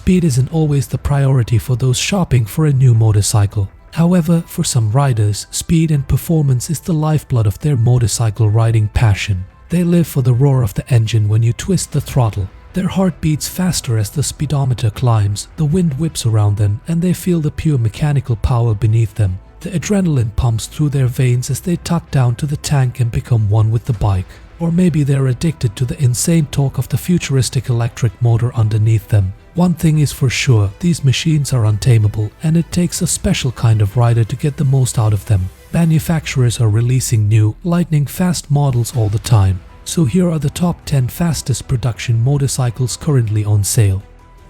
speed isn't always the priority for those shopping for a new motorcycle. However, for some riders, speed and performance is the lifeblood of their motorcycle riding passion. They live for the roar of the engine when you twist the throttle. Their heart beats faster as the speedometer climbs, the wind whips around them, and they feel the pure mechanical power beneath them. The adrenaline pumps through their veins as they tuck down to the tank and become one with the bike. Or maybe they're addicted to the insane torque of the futuristic electric motor underneath them. One thing is for sure, these machines are untamable, and it takes a special kind of rider to get the most out of them. Manufacturers are releasing new, lightning-fast models all the time. So here are the top 10 fastest production motorcycles currently on sale.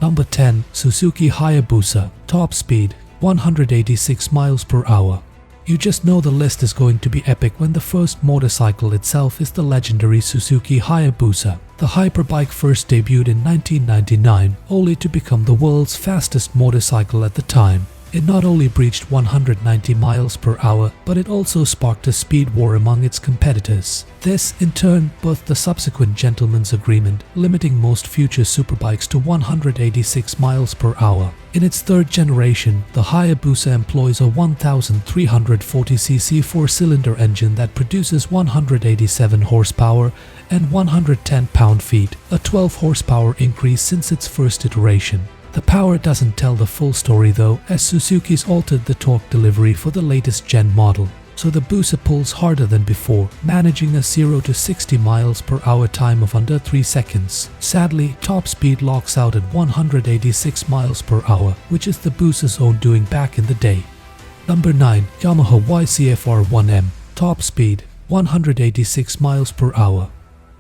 Number 10. Suzuki Hayabusa. Top speed, 186 miles per hour. You just know the list is going to be epic when the first motorcycle itself is the legendary Suzuki Hayabusa. The hyperbike first debuted in 1999, only to become the world's fastest motorcycle at the time. It not only breached 190 miles per hour, but it also sparked a speed war among its competitors. This, in turn, birthed the subsequent gentleman's agreement, limiting most future superbikes to 186 miles per hour. In its third generation, the Hayabusa employs a 1340cc four-cylinder engine that produces 187 horsepower and 110 pound-feet, a 12 horsepower increase since its first iteration. The power doesn't tell the full story though, as Suzuki's altered the torque delivery for the latest gen model. So the Busa pulls harder than before, managing a 0 to 60 miles per hour time of under 3 seconds. Sadly, top speed locks out at 186 miles per hour, which is the Busa's own doing back in the day. Number 9. Yamaha YCFR-1M. Top speed, 186 miles per hour.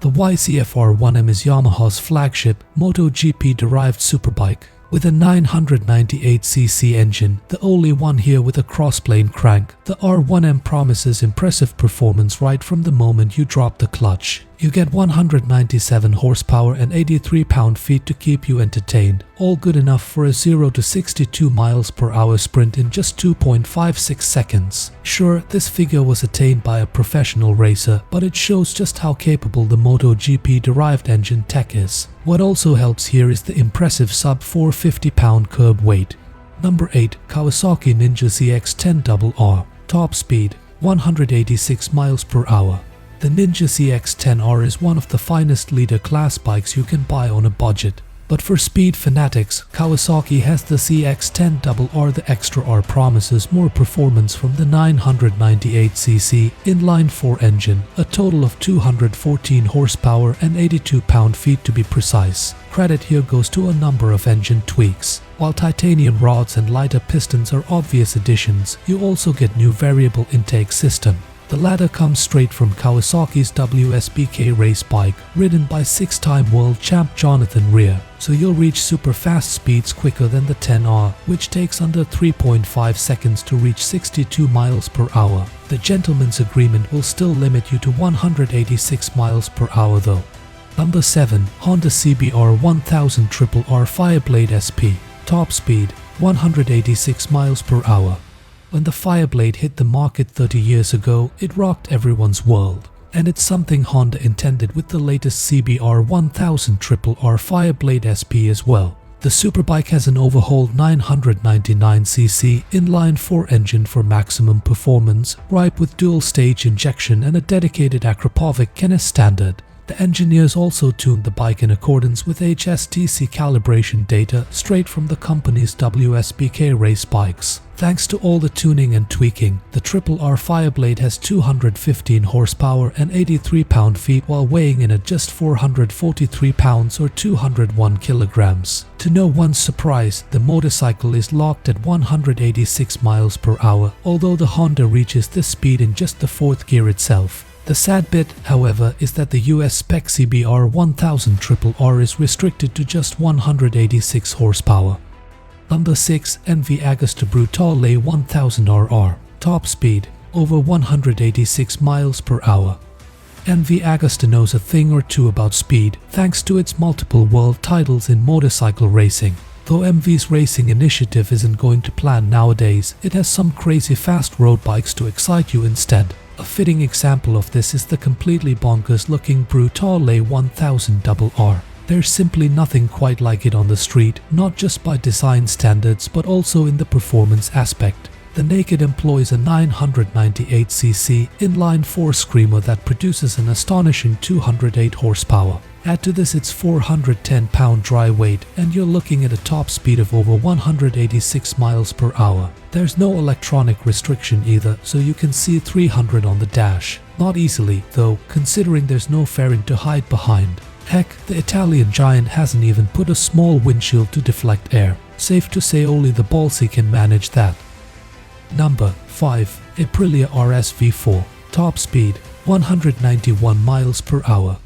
The YCFR-1M is Yamaha's flagship MotoGP-derived superbike. With a 998cc engine, the only one here with a crossplane crank, the R1M promises impressive performance right from the moment you drop the clutch. You get 197 horsepower and 83 pound-feet to keep you entertained, all good enough for a 0 to 62 miles per hour sprint in just 2.56 seconds. Sure, this figure was attained by a professional racer, but it shows just how capable the MotoGP-derived engine tech is. What also helps here is the impressive sub 450 pound curb weight. Number 8. Kawasaki Ninja ZX-10RR. Top speed, 186 miles per hour. The Ninja ZX-10R is one of the finest leader class bikes you can buy on a budget. But for speed fanatics, Kawasaki has the ZX-10RR. The extra R promises more performance from the 998cc inline-4 engine, a total of 214 horsepower and 82 pound-feet to be precise. Credit here goes to a number of engine tweaks. While titanium rods and lighter pistons are obvious additions, you also get new variable intake system. The latter comes straight from Kawasaki's WSBK race bike, ridden by 6-time world champ Jonathan Rea, so you'll reach super fast speeds quicker than the 10R, which takes under 3.5 seconds to reach 62 miles per hour. The gentleman's agreement will still limit you to 186 miles per hour though. Number 7. Honda CBR 1000 RRR Fireblade SP. Top speed, 186 miles per hour. When the Fireblade hit the market 30 years ago, it rocked everyone's world. And it's something Honda intended with the latest CBR 1000 RRR Fireblade SP as well. The superbike has an overhauled 999cc inline-4 engine for maximum performance, ripe with dual-stage injection and a dedicated Akrapovic as standard. The engineers also tuned the bike in accordance with HSTC calibration data straight from the company's WSBK race bikes. Thanks to all the tuning and tweaking, the RRR Fireblade has 215 horsepower and 83 pound-feet while weighing in at just 443 pounds or 201 kilograms. To no one's surprise, the motorcycle is locked at 186 miles per hour, although the Honda reaches this speed in just the fourth gear itself. The sad bit, however, is that the US spec CBR 1000 RRR is restricted to just 186 horsepower. Number 6. NV Agusta Brutale 1000RR. Top speed, over 186 miles per hour. NV Agusta knows a thing or two about speed, thanks to its multiple world titles in motorcycle racing. Though MV's racing initiative isn't going to plan nowadays, it has some crazy fast road bikes to excite you instead. A fitting example of this is the completely bonkers looking Brutale 1000RR. There's simply nothing quite like it on the street, not just by design standards but also in the performance aspect. The Naked employs a 998cc inline 4 screamer that produces an astonishing 208 horsepower. Add to this its 410-pound dry weight and you're looking at a top speed of over 186 miles per hour. There's no electronic restriction either, so you can see 300 on the dash. Not easily, though, considering there's no fairing to hide behind. Heck, the Italian giant hasn't even put a small windshield to deflect air. Safe to say only the ballsy can manage that. Number 5. Aprilia RS V4. Top speed 191 miles per hour.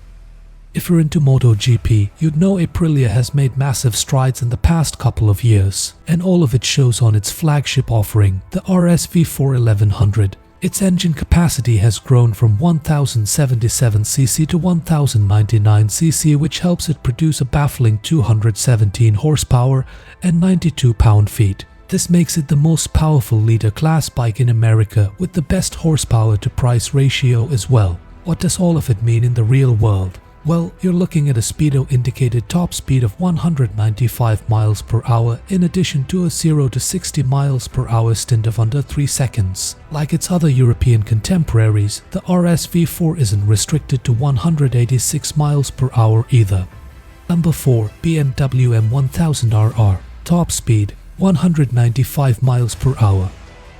If you're into MotoGP, you'd know Aprilia has made massive strides in the past couple of years, and all of it shows on its flagship offering, the RS V4 1100. Its engine capacity has grown from 1077cc to 1099cc, which helps it produce a baffling 217 horsepower and 92 pound-feet. This makes it the most powerful leader class bike in America, with the best horsepower to price ratio as well. What does all of it mean in the real world? Well, you're looking at a speedo indicated top speed of 195 miles per hour in addition to a 0 to 60 miles per hour stint of under 3 seconds. Like its other European contemporaries, the RS V4 isn't restricted to 186 miles per hour either. Number 4. BMW M 1000RR. Top speed 195 miles per hour.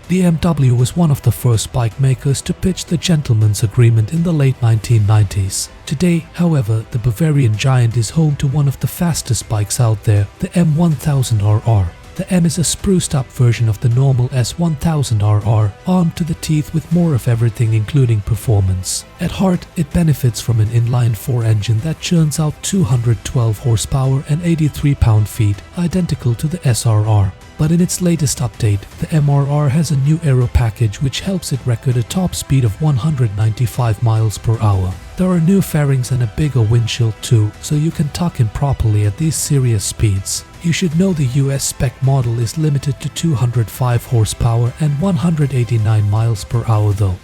BMW was one of the first bike makers to pitch the gentleman's agreement in the late 1990s. Today, however, the Bavarian giant is home to one of the fastest bikes out there, the M1000RR. The M is a spruced up version of the normal S1000RR, armed to the teeth with more of everything including performance. At heart, it benefits from an inline 4 engine that churns out 212 horsepower and 83 pound-feet, identical to the SRR. But in its latest update, the MRR has a new aero package which helps it record a top speed of 195 miles per hour. There are new fairings and a bigger windshield too, so you can tuck in properly at these serious speeds. You should know the US spec model is limited to 205 horsepower and 189 miles per hour though.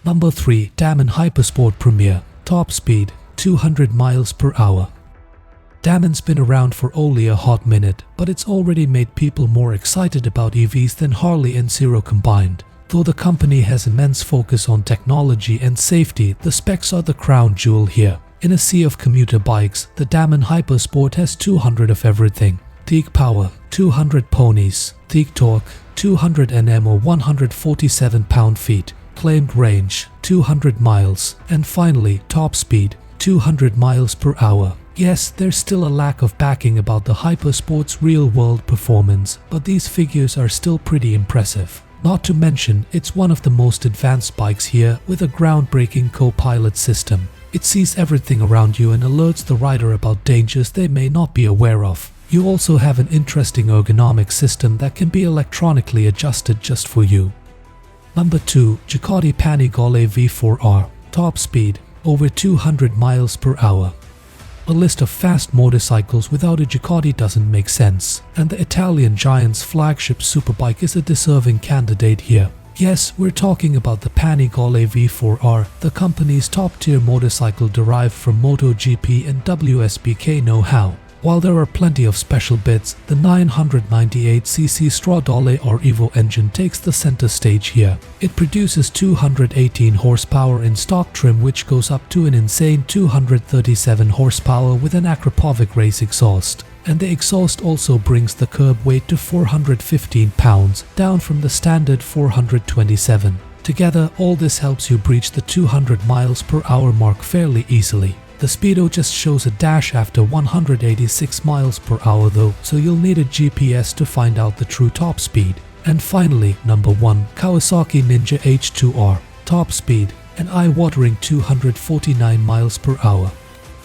Number 3. Damon Hypersport Premier. Top speed 200 miles per hour. Damon's been around for only a hot minute, but it's already made people more excited about EVs than Harley and Zero combined. Though the company has immense focus on technology and safety, the specs are the crown jewel here. In a sea of commuter bikes, the Damon Hypersport has 200 of everything. Peak power, 200 ponies. Peak torque, 200 Nm or 147 pound-feet. Claimed range, 200 miles. And finally, top speed, 200 miles per hour. Yes, there's still a lack of backing about the Hypersport's real-world performance, but these figures are still pretty impressive. Not to mention, it's one of the most advanced bikes here with a groundbreaking co-pilot system. It sees everything around you and alerts the rider about dangers they may not be aware of. You also have an interesting ergonomic system that can be electronically adjusted just for you. Number 2. Ducati Panigale V4R. Top speed, over 200 miles per hour. A list of fast motorcycles without a Ducati doesn't make sense, and the Italian giant's flagship superbike is a deserving candidate here. Yes, we're talking about the Panigale V4R, the company's top-tier motorcycle derived from MotoGP and WSBK know-how. While there are plenty of special bits, the 998cc Stradale or Evo engine takes the center stage here. It produces 218 horsepower in stock trim, which goes up to an insane 237 horsepower with an Akrapovic race exhaust. And the exhaust also brings the curb weight to 415 pounds, down from the standard 427. Together, all this helps you breach the 200 miles per hour mark fairly easily. The speedo just shows a dash after 186 miles per hour though, so you'll need a GPS to find out the true top speed. And finally, number 1, Kawasaki Ninja H2R. Top speed, an eye-watering 249 miles per hour.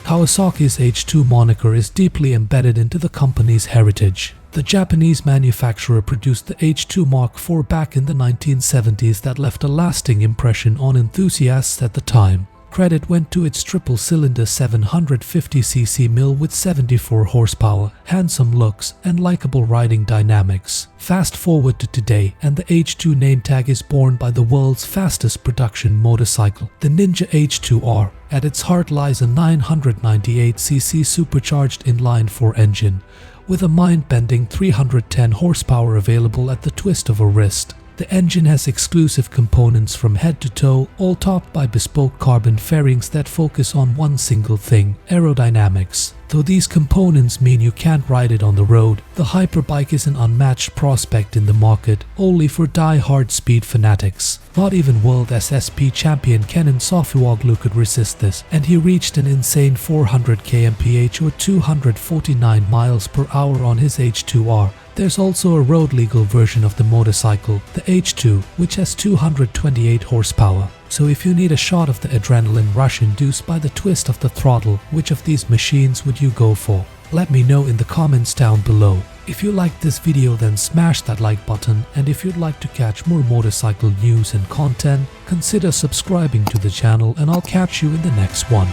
Kawasaki's H2 moniker is deeply embedded into the company's heritage. The Japanese manufacturer produced the H2 Mark IV back in the 1970s that left a lasting impression on enthusiasts at the time. credit went to its triple-cylinder 750cc mill with 74 horsepower, handsome looks, and likable riding dynamics. Fast forward to today, and the H2 name tag is borne by the world's fastest production motorcycle, the Ninja H2R. At its heart lies a 998cc supercharged inline-4 engine, with a mind-bending 310 horsepower available at the twist of a wrist. The engine has exclusive components from head to toe, all topped by bespoke carbon fairings that focus on one single thing: aerodynamics. Though these components mean you can't ride it on the road, the hyperbike is an unmatched prospect in the market, only for die-hard speed fanatics. Not even world SSP champion Kenan Sofuoglu could resist this, and he reached an insane 400 kmph or 249 miles per hour on his H2R. There's also a road-legal version of the motorcycle, the H2, which has 228 horsepower. So if you need a shot of the adrenaline rush induced by the twist of the throttle, which of these machines would you go for? Let me know in the comments down below. If you liked this video, then smash that like button, and if you'd like to catch more motorcycle news and content, consider subscribing to the channel, and I'll catch you in the next one.